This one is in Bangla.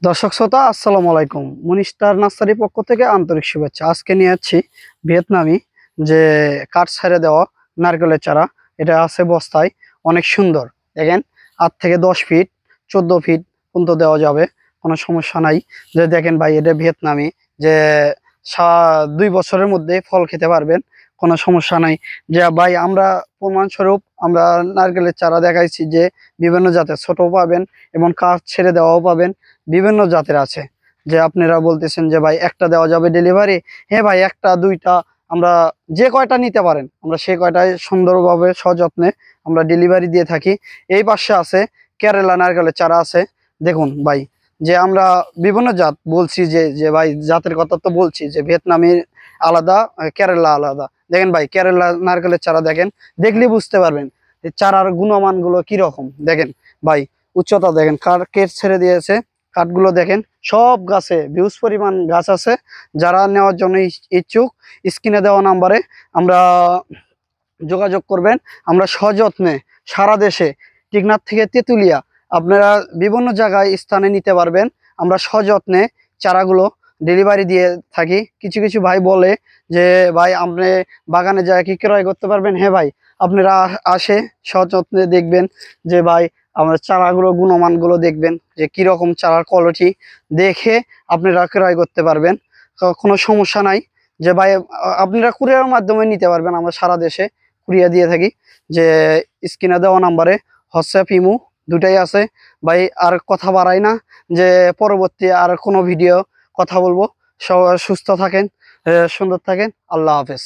দর্শক শ্রোতা আসসালামু আলাইকুম। মনিস্টার নার্সারি পক্ষ থেকে আন্তরিক শুভেচ্ছা। আজকে নিয়ে যাচ্ছি ভিয়েতনামি যে কাঠ ছেড়ে দেওয়া নারকেলের চারা। এটা আছে বস্তায়, অনেক সুন্দর। দেখেন 8 থেকে 10 ফিট 14 ফিট পর্যন্ত দেওয়া যাবে, কোনো সমস্যা নাই। যে দেখেন ভাই, এটা ভিয়েতনামি যে 2 বছরের মধ্যে ফল খেতে পারবেন, কোনো সমস্যা নাই। যে ভাই, আমরা প্রমাণস্বরূপ আমরা নারকেলের চারা দেখাইছি যে বিভিন্ন জাতের ছোটও পাবেন এবং কাঠ ছেড়ে দেওয়াও পাবেন, বিভিন্ন জাতের আছে। যে আপনারা বলতেছেন যে ভাই একটা দেওয়া যাবে ডেলিভারি, হ্যাঁ ভাই, একটা দুইটা আমরা যে কয়টা নিতে পারেন আমরা সে কয়টাই সুন্দরভাবে সযত্নে আমরা ডেলিভারি দিয়ে থাকি। এই পাশে আছে কেরালা নারকেলের চারা আছে। দেখুন ভাই, যে আমরা বিভিন্ন জাত বলছি, যে যে ভাই জাতের কথা তো বলছি, যে ভিয়েতনামি আলাদা, কেরালা আলাদা। দেখেন ভাই, কেরালা নারকেলের চারা দেখেন, দেখলে বুঝতে পারবেন যে চারার গুণমান গুলো কিরকম। দেখেন ভাই, উচ্চতা দেখেন, কেট ছেড়ে দিয়েছে, কাঠগুলো দেখেন। সব গাছে হিউজ পরিমাণ গাছ আছে। যারা নেওয়ার জন্য ইচ্ছুক, স্ক্রিনে দেওয়া নাম্বারে আমরা যোগাযোগ করবেন। আমরা সযত্নে সারা দেশে, টেকনাফ থেকে তেঁতুলিয়া, আপনারা বিভিন্ন জায়গায় স্থানে নিতে পারবেন। আমরা সযত্নে চারাগুলো ডেলিভারি দিয়ে থাকি। কিছু কিছু ভাই বলে যে ভাই, আপনি বাগানে যায় কি ক্রয় করতে পারবেন? হ্যাঁ ভাই, আপনারা আসে সযত্নে দেখবেন যে ভাই, আমরা চারাগুলো গুণমানগুলো দেখবেন যে কিরকম চারার কোয়ালিটি, দেখে আপনারা ক্রয় করতে পারবেন, কোনো সমস্যা নাই। যে ভাই, আপনারা কুরিয়ারের মাধ্যমে নিতে পারবেন, আমরা সারা দেশে কুরিয়ার দিয়ে থাকি। যে স্ক্রিনে দেওয়া নাম্বারে হোয়াটসঅ্যাপ ইমো দুটাই আছে। ভাই আর কথা বাড়াই না, যে পরবর্তী আর কোনো ভিডিও কথা বলবো। সবাই সুস্থ থাকেন, সুন্দর থাকেন। আল্লাহ হাফেজ।